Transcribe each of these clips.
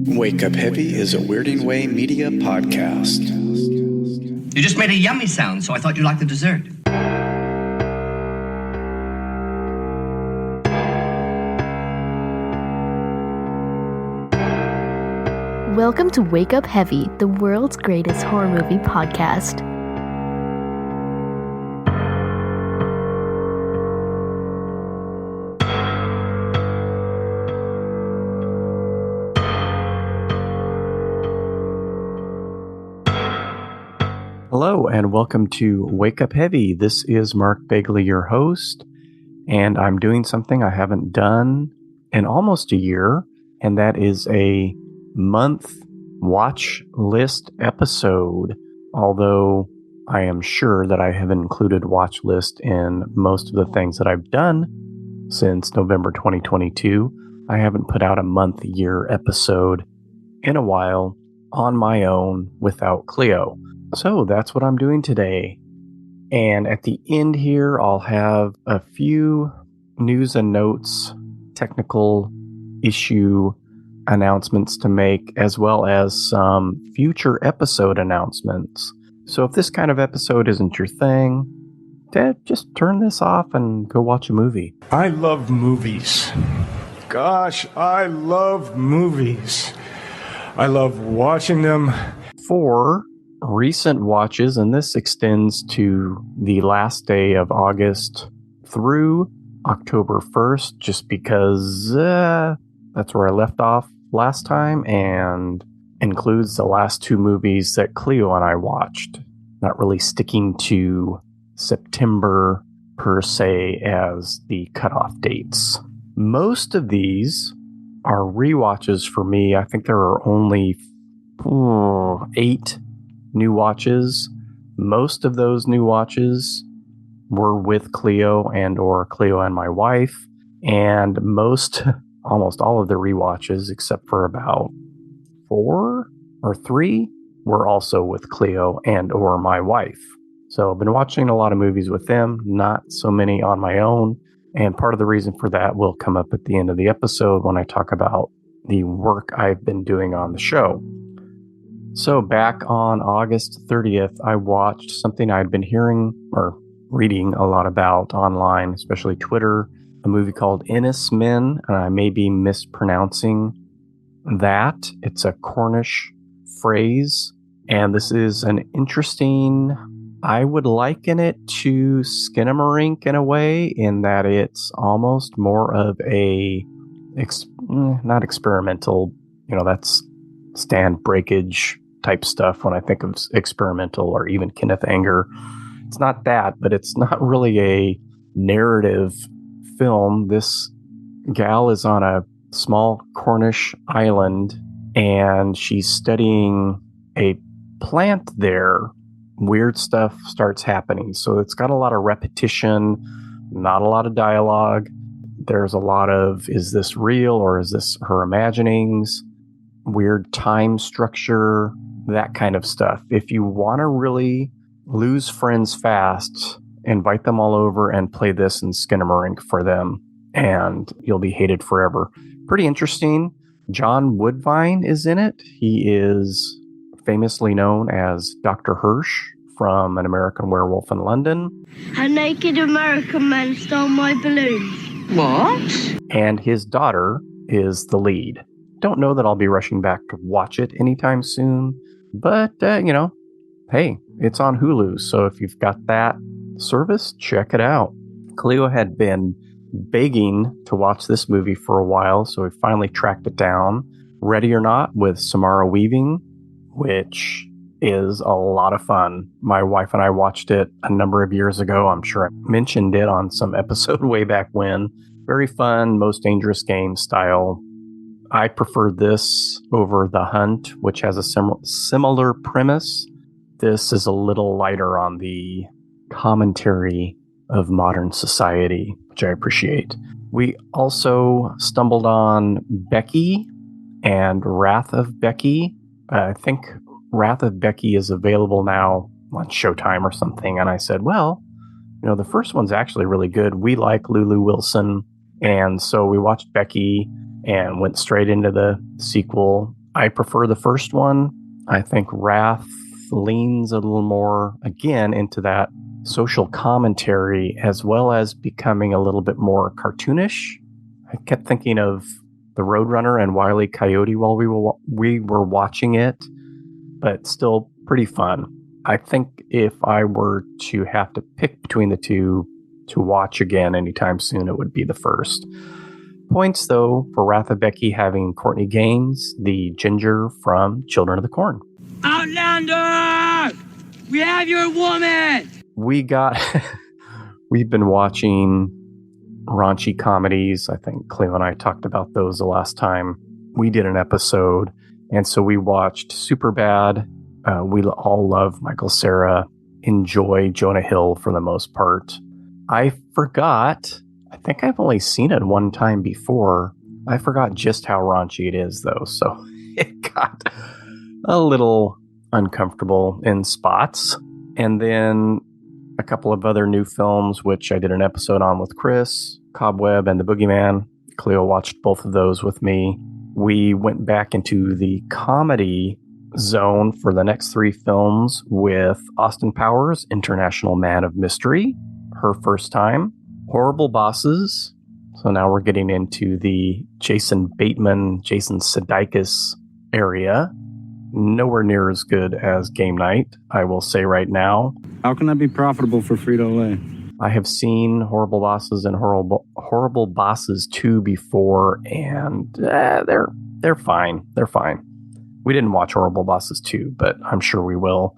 Wake Up Heavy is a Weirding Way media podcast. You just made a yummy sound, so I thought you'd like the dessert. Welcome to Wake Up Heavy, the world's greatest horror movie podcast. Hello and welcome to Wake Up Heavy. This is Mark Begley, your host, and I'm doing something I haven't done in almost a year, and that is a month watch list episode. Although I am sure that I have included watch list in most of the things that I've done since November 2022, I haven't put out a month-year episode in a while on my own without Cleo. So that's what I'm doing today. And at the end here, I'll have a few news and notes, technical issue announcements to make, as well as some future episode announcements. So if this kind of episode isn't your thing, just turn this off and go watch a movie. I love movies. Gosh, I love movies. I love watching them. For recent watches, and this extends to the last day of August through October 1st, just because that's where I left off last time, and includes the last two movies that Cleo and I watched. Not really sticking to September per se as the cutoff dates. Most of these are rewatches for me. I think there are only 8 new watches. Most of those new watches were with Cleo or Cleo and my wife, and almost all of the rewatches, except for about 4 or 3, were also with Cleo or my wife. So I've been watching a lot of movies with them, not so many on my own, and part of the reason for that will come up at the end of the episode when I talk about the work I've been doing on the show. So back on August 30th, I watched something I'd been hearing or reading a lot about online, especially Twitter, a movie called Innis Men, and I may be mispronouncing that. It's a Cornish phrase, and this is an interesting, I would liken it to Skinamarink in a way, in that it's almost more of a, not experimental, that's stand breakage type stuff when I think of experimental, or even Kenneth Anger. It's not that, but it's not really a narrative film. This gal is on a small Cornish island, and she's studying a plant there. Weird stuff starts happening. So it's got a lot of repetition, not a lot of dialogue. There's a lot of, is this real or is this her imaginings? Weird time structure, that kind of stuff. If you want to really lose friends fast, invite them all over and play this in Skinamarink for them, and you'll be hated forever. Pretty interesting. John Woodvine is in it. He is famously known as Dr. Hirsch from An American Werewolf in London. A naked American man stole my balloons. What? And his daughter is the lead. Don't know that I'll be rushing back to watch it anytime soon, but, hey, it's on Hulu, so if you've got that service, check it out. Cleo had been begging to watch this movie for a while, so we finally tracked it down. Ready or Not with Samara Weaving, which is a lot of fun. My wife and I watched it a number of years ago. I'm sure I mentioned it on some episode way back when. Very fun, Most Dangerous Game style. I preferred this over The Hunt, which has a similar premise. This is a little lighter on the commentary of modern society, which I appreciate. We also stumbled on Becky and Wrath of Becky. I think Wrath of Becky is available now on Showtime or something. And I said, well, the first one's actually really good. We like Lulu Wilson. And so we watched Becky and went straight into the sequel. I prefer the first one. I think Wrath leans a little more, again, into that social commentary as well as becoming a little bit more cartoonish. I kept thinking of the Roadrunner and Wile E. Coyote while we were watching it, but still pretty fun. I think if I were to have to pick between the two to watch again anytime soon, it would be the first. Points, though, for Wrath of Becky having Courtney Gaines, the ginger from Children of the Corn. Outlander! We have your woman! We've been watching raunchy comedies. I think Cleo and I talked about those the last time we did an episode. And so we watched Superbad. We all love Michael Cera, enjoy Jonah Hill for the most part. I think I've only seen it one time before. I forgot just how raunchy it is, though. So it got a little uncomfortable in spots. And then a couple of other new films, which I did an episode on with Chris, Cobweb and The Boogeyman. Cleo watched both of those with me. We went back into the comedy zone for the next three films with Austin Powers, International Man of Mystery, her first time. Horrible Bosses. So now we're getting into the Jason Bateman, Jason Sudeikis area. Nowhere near as good as Game Night, I will say right now. How can that be profitable for Frito-Lay? I have seen Horrible Bosses and Horrible Bosses 2 before, and they're fine. They're fine. We didn't watch Horrible Bosses 2, but I'm sure we will.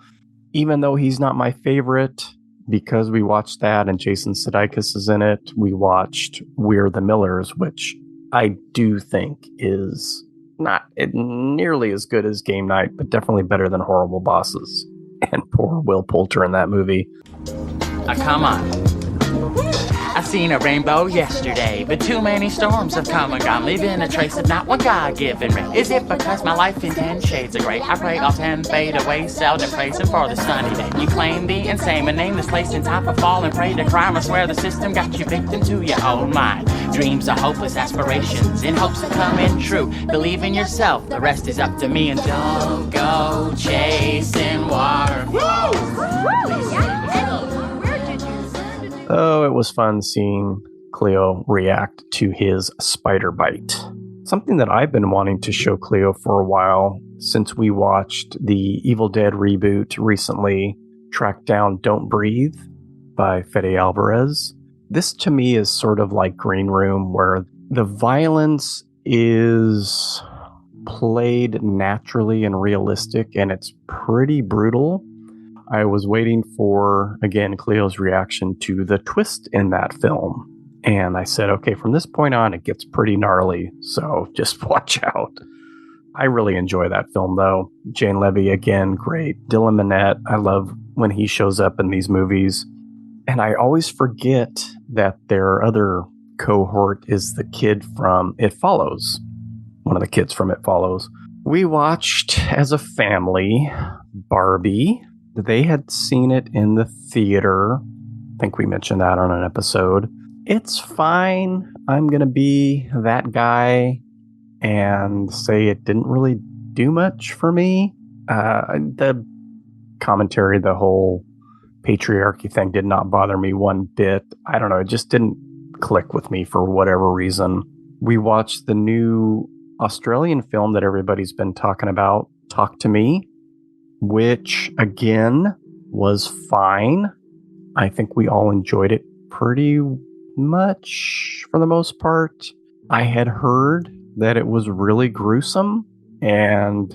Even though he's not my favorite, because we watched that and Jason Sudeikis is in it, we watched We're the Millers, which I do think is not nearly as good as Game Night, but definitely better than Horrible Bosses. And poor Will Poulter in that movie. Come on. I seen a rainbow yesterday, but too many storms have come and gone, leaving a trace of not one God-given ray. Is it because my life in 10 shades of gray? I pray all 10 fade away, seldom praising for the sunny day. You claim the insane and name this place in time for fall and pray to crime. I swear the system got you victim to your own mind. Dreams are hopeless aspirations in hopes of coming true. Believe in yourself, the rest is up to me, and don't go chasing waterfalls. Oh, it was fun seeing Cleo react to his spider bite. Something that I've been wanting to show Cleo for a while, since we watched the Evil Dead reboot recently, tracked down Don't Breathe by Fede Alvarez. This to me is sort of like Green Room, where the violence is played naturally and realistic, and it's pretty brutal. I was waiting for, again, Cleo's reaction to the twist in that film. And I said, okay, from this point on, it gets pretty gnarly, so just watch out. I really enjoy that film, though. Jane Levy, again, great. Dylan Minnette, I love when he shows up in these movies. And I always forget that their other cohort is the kid from It Follows. One of the kids from It Follows. We watched, as a family, Barbie. They had seen it in the theater. I think we mentioned that on an episode. It's fine. I'm going to be that guy and say it didn't really do much for me. The commentary, the whole patriarchy thing did not bother me one bit. I don't know. It just didn't click with me for whatever reason. We watched the new Australian film that everybody's been talking about, Talk to Me, which, again, was fine. I think we all enjoyed it pretty much for the most part. I had heard that it was really gruesome, and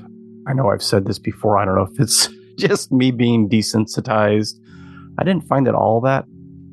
I know I've said this before. I don't know if it's just me being desensitized. I didn't find it all that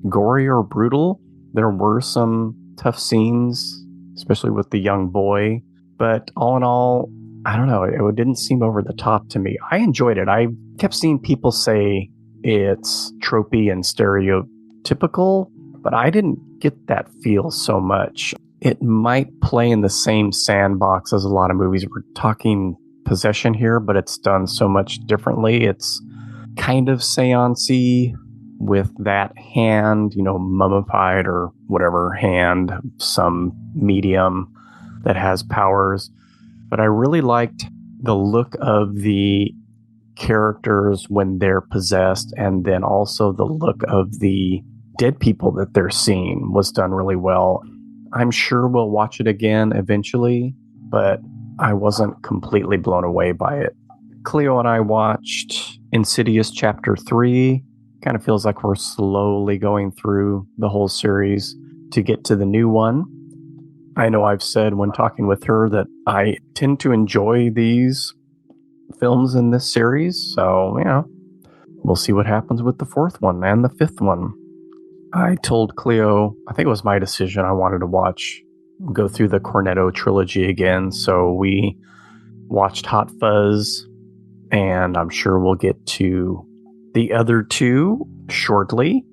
gory or brutal. There were some tough scenes, especially with the young boy, but all in all, I don't know, it didn't seem over the top to me. I enjoyed it. I kept seeing people say it's tropey and stereotypical, but I didn't get that feel so much. It might play in the same sandbox as a lot of movies. We're talking Possession here, but it's done so much differently. It's kind of seance-y with that hand, mummified or whatever hand, some medium that has powers. But I really liked the look of the characters when they're possessed, and then also the look of the dead people that they're seeing was done really well. I'm sure we'll watch it again eventually, but I wasn't completely blown away by it. Cleo and I watched Insidious Chapter 3. Kind of feels like we're slowly going through the whole series to get to the new one. I know I've said when talking with her that I tend to enjoy these films in this series, so, we'll see what happens with the fourth one and the fifth one. I told Cleo, I think it was my decision, I wanted to go through the Cornetto trilogy again, so we watched Hot Fuzz, and I'm sure we'll get to the other two shortly,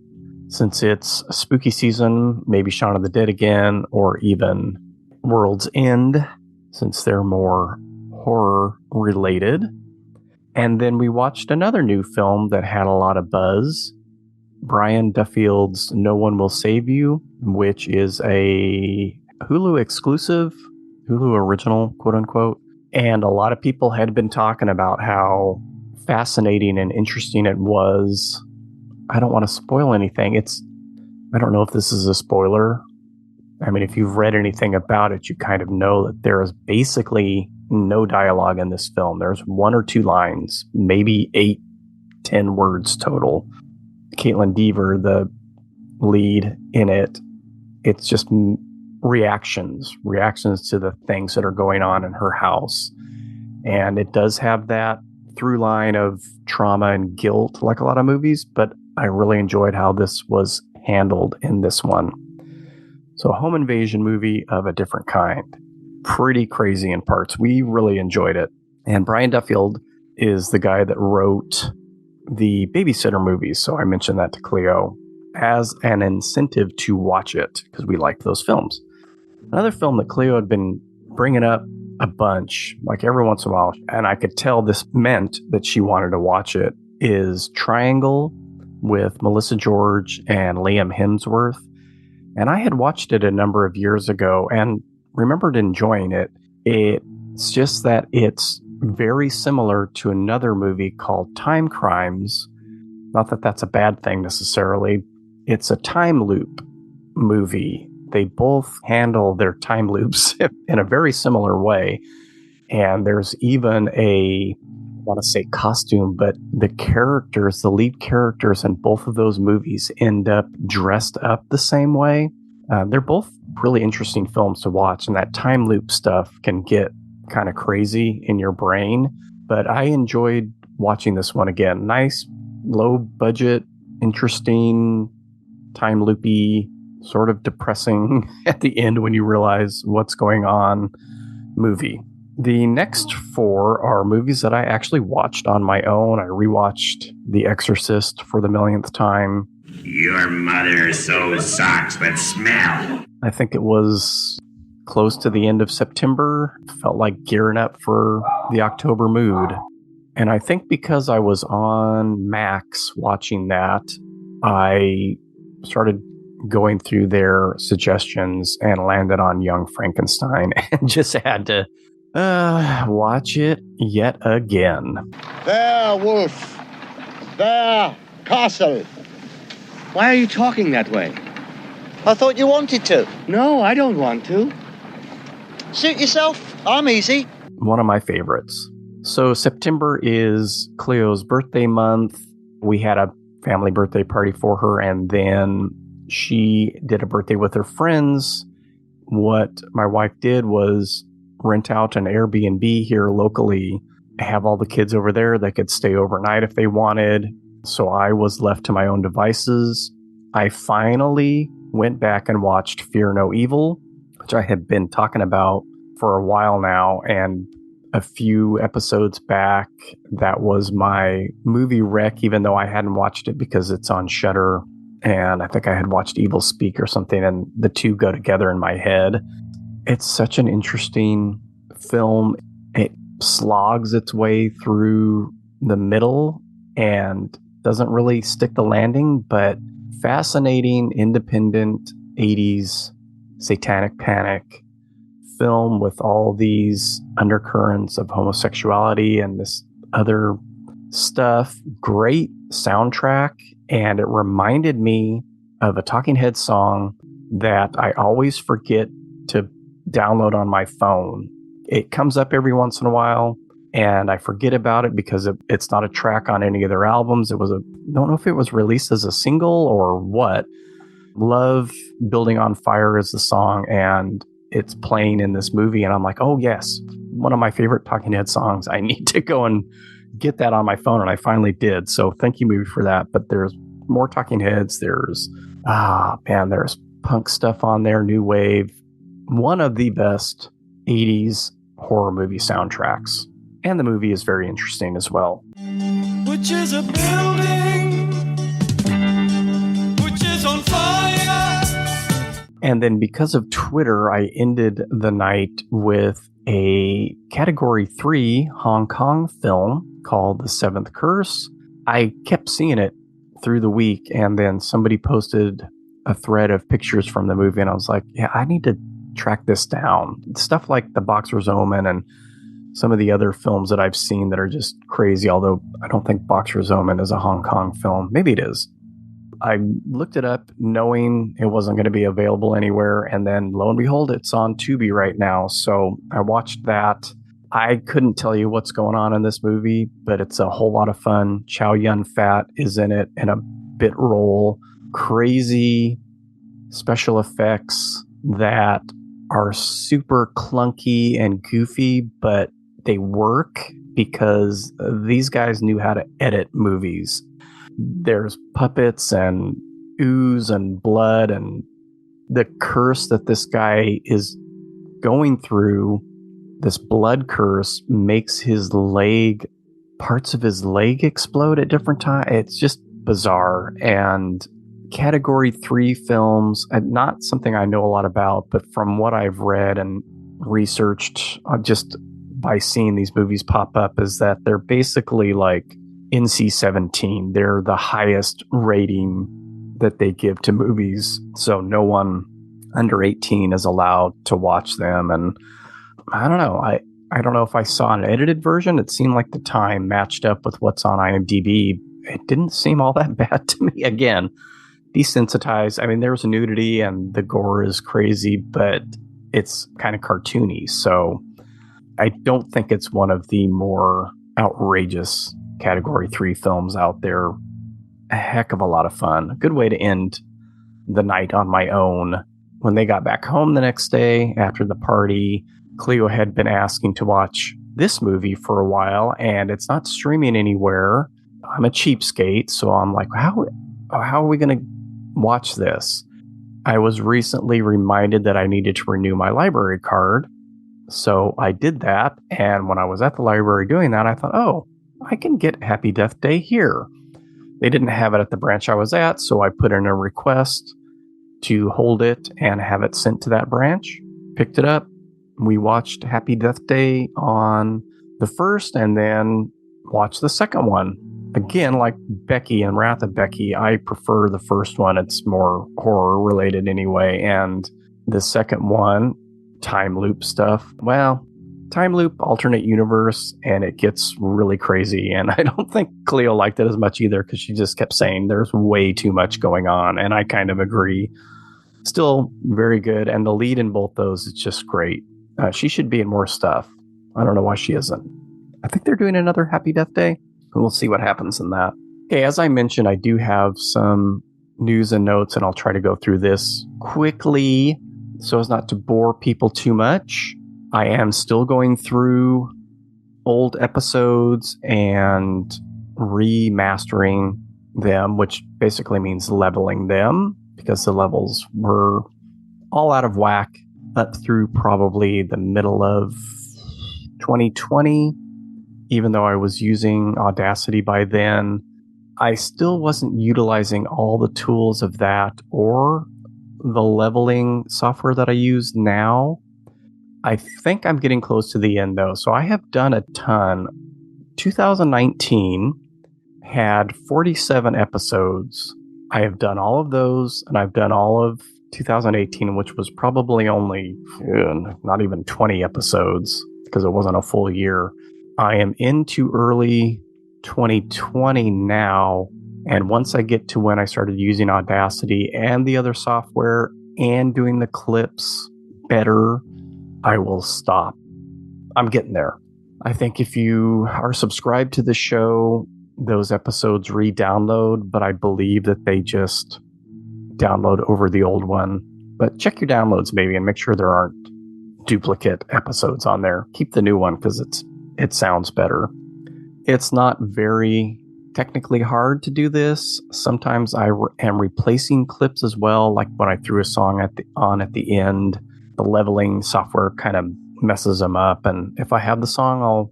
since it's spooky season, maybe Shaun of the Dead again, or even World's End, since they're more horror related. And then we watched another new film that had a lot of buzz, Brian Duffield's No One Will Save You, which is a Hulu exclusive, Hulu original, quote unquote. And a lot of people had been talking about how fascinating and interesting it was. I don't want to spoil anything. I don't know if this is a spoiler. I mean, if you've read anything about it, you kind of know that there is basically no dialogue in this film. There's 1 or 2 lines, maybe 8-10 words total. Caitlin Dever, the lead in it, it's just reactions to the things that are going on in her house. And it does have that through line of trauma and guilt, like a lot of movies, but I really enjoyed how this was handled in this one. So a home invasion movie of a different kind. Pretty crazy in parts. We really enjoyed it. And Brian Duffield is the guy that wrote the Babysitter movies, so I mentioned that to Cleo as an incentive to watch it, because we liked those films. Another film that Cleo had been bringing up a bunch, like every once in a while, and I could tell this meant that she wanted to watch it, is Triangle with Melissa George and Liam Hemsworth. And I had watched it a number of years ago and remembered enjoying it. It's just that it's very similar to another movie called Time Crimes. Not that that's a bad thing necessarily. It's a time loop movie. They both handle their time loops in a very similar way. And there's even I want to say costume, but the lead characters in both of those movies end up dressed up the same way. They're both really interesting films to watch, and that time loop stuff can get kind of crazy in your brain. But I enjoyed watching this one again. Nice, low budget, interesting, time loopy, sort of depressing at the end when you realize what's going on movie. The next 4 are movies that I actually watched on my own. I rewatched The Exorcist for the millionth time. Your mother sews socks that smell. I think it was close to the end of September. Felt like gearing up for the October mood. And I think because I was on Max watching that, I started going through their suggestions and landed on Young Frankenstein and just had to watch it yet again. There, Wolf. There, Castle. Why are you talking that way? I thought you wanted to. No, I don't want to. Suit yourself. I'm easy. One of my favorites. So September is Cleo's birthday month. We had a family birthday party for her, and then she did a birthday with her friends. What my wife did was rent out an Airbnb here locally, have all the kids over there that could stay overnight if they wanted. So I was left to my own devices. I finally went back and watched Fear No Evil, which I had been talking about for a while now. And a few episodes back, that was my movie rec, even though I hadn't watched it because it's on Shudder. And I think I had watched Evil Speak or something, and the two go together in my head. It's such an interesting film. It slogs its way through the middle and doesn't really stick the landing, but fascinating, independent 80s satanic panic film with all these undercurrents of homosexuality and this other stuff. Great soundtrack. And it reminded me of a Talking Heads song that I always forget to download on my phone. It comes up every once in a while, and I forget about it because it's not a track on any of their albums. Don't know if it was released as a single or what. Love Building on Fire is the song, and it's playing in this movie, and I'm like, oh yes, one of my favorite Talking Head songs. I need to go and get that on my phone, and I finally did. So thank you, movie, for that. But there's more Talking Heads. There's punk stuff on there, new wave. One of the best 80s horror movie soundtracks. And the movie is very interesting as well. Which is a building which is on fire. And then because of Twitter, I ended the night with a Category 3 Hong Kong film called The Seventh Curse. I kept seeing it through the week, and then somebody posted a thread of pictures from the movie, and I was like, yeah, I need to track this down. Stuff like The Boxer's Omen and some of the other films that I've seen that are just crazy, although I don't think Boxer's Omen is a Hong Kong film. Maybe it is. I looked it up knowing it wasn't going to be available anywhere, and then lo and behold, it's on Tubi right now. So I watched that. I couldn't tell you what's going on in this movie, but it's a whole lot of fun. Chow Yun-fat is in it in a bit role. Crazy special effects that are super clunky and goofy, but they work because these guys knew how to edit movies. There's puppets and ooze and blood, and the curse that this guy is going through, this blood curse, makes his leg, parts of his leg explode at different times. It's just bizarre. And Category 3 films, not something I know a lot about, but from what I've read and researched just by seeing these movies pop up, is that they're basically like NC-17. They're the highest rating that they give to movies. So no one under 18 is allowed to watch them. And I don't know. I don't know if I saw an edited version. It seemed like the time matched up with what's on IMDb. It didn't seem all that bad to me. Again, desensitized. I mean, there's nudity and the gore is crazy, but it's kind of cartoony. So I don't think it's one of the more outrageous Category 3 films out there. A heck of a lot of fun. A good way to end the night on my own. When they got back home the next day after the party, Cleo had been asking to watch this movie for a while, and it's not streaming anywhere. I'm a cheapskate, so I'm like, how are we going to watch this? I was recently reminded that I needed to renew my library card, so I did that, and when I was at the library doing that, I thought, oh, I can get Happy Death Day here. They didn't have it at the branch I was at, so I put in a request to hold it and have it sent to that branch. Picked it up. We watched Happy Death Day on the first, and then watched the second one. Again, like Becky and Wrath of Becky, I prefer the first one. It's more horror related anyway. And the second one, time loop stuff. Well, time loop, alternate universe, and it gets really crazy. And I don't think Cleo liked it as much either, because she just kept saying there's way too much going on. And I kind of agree. Still very good. And the lead in both those is just great. She should be in more stuff. I don't know why she isn't. I think they're doing another Happy Death Day. We'll see what happens in that. Okay, as I mentioned, I do have some news and notes, and I'll try to go through this quickly so as not to bore people too much. I am still going through old episodes and remastering them, which basically means leveling them, because the levels were all out of whack up through probably the middle of 2020. Even though I was using Audacity by then, I still wasn't utilizing all the tools of that or the leveling software that I use now. I think I'm getting close to the end, though. So I have done a ton. 2019 had 47 episodes. I have done all of those, and I've done all of 2018, which was probably only not even 20 episodes because it wasn't a full year. I am into early 2020 now. And once I get to when I started using Audacity and the other software and doing the clips better, I will stop. I'm getting there. I think if you are subscribed to the show, those episodes re-download, but I believe that they just download over the old one. But check your downloads maybe and make sure there aren't duplicate episodes on there. Keep the new one because it sounds better. It's not very technically hard to do this. Sometimes I am replacing clips as well, like when I threw a song at the end, the leveling software kind of messes them up, and if I have the song, I'll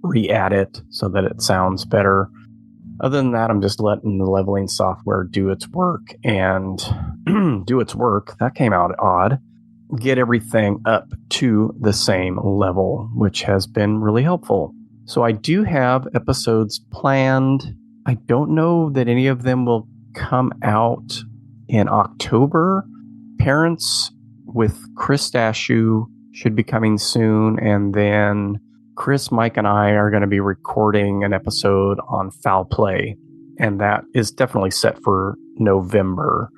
re-add it so that it sounds better. Other than that, I'm just letting the leveling software do its work and do its work. That came out odd. Get everything up to the same level, which has been really helpful. So I do have episodes planned. I don't know that any of them will come out in October. Parents with Chris Dashew should be coming soon, and then Chris, Mike, and I are going to be recording an episode on foul play, and that is definitely set for November.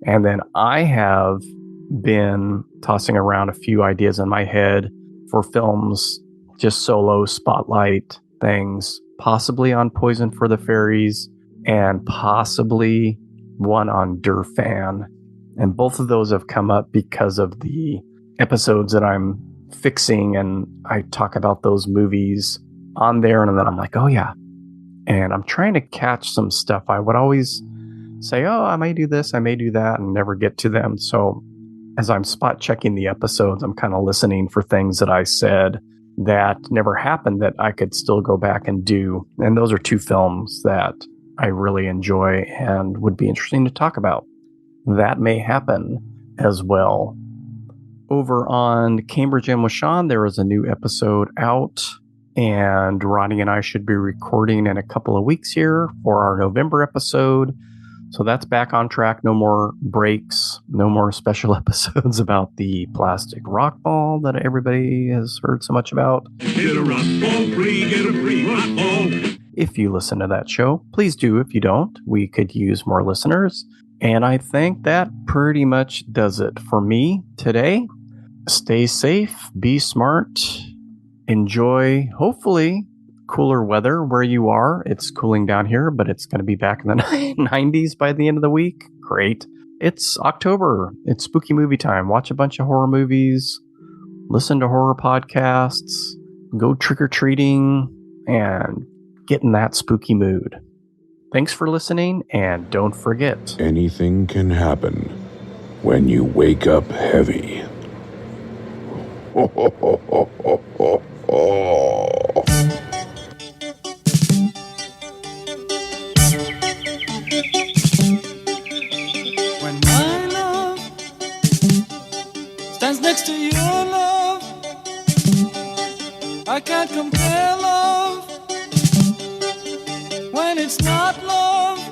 And then I have been tossing around a few ideas in my head for films, just solo spotlight things, possibly on Poison for the Fairies and possibly one on Durfan. And both of those have come up because of the episodes that I'm fixing, and I talk about those movies on there, and then I'm like, oh yeah. And I'm trying to catch some stuff. I would always say, oh, I may do this, I may do that, and never get to them. So as I'm spot checking the episodes, I'm kind of listening for things that I said that never happened that I could still go back and do. And those are two films that I really enjoy and would be interesting to talk about. That may happen as well. Over on Cambridge and with Sean, there is a new episode out, and Ronnie and I should be recording in a couple of weeks here for our November episode. So that's back on track. No more breaks, no more special episodes about the plastic rock ball that everybody has heard so much about. Get a rock ball free, get a free rock ball. If you listen to that show, please do. If you don't, we could use more listeners. And I think that pretty much does it for me today. Stay safe, be smart, enjoy, hopefully, cooler weather where you are. It's cooling down here, but it's going to be back in the 90s by the end of the week. Great. It's October. It's spooky movie time. Watch a bunch of horror movies, listen to horror podcasts, go trick-or-treating, and get in that spooky mood. Thanks for listening, and don't forget, anything can happen when you wake up heavy. When my love stands next to your love, I can't compare love when it's not love.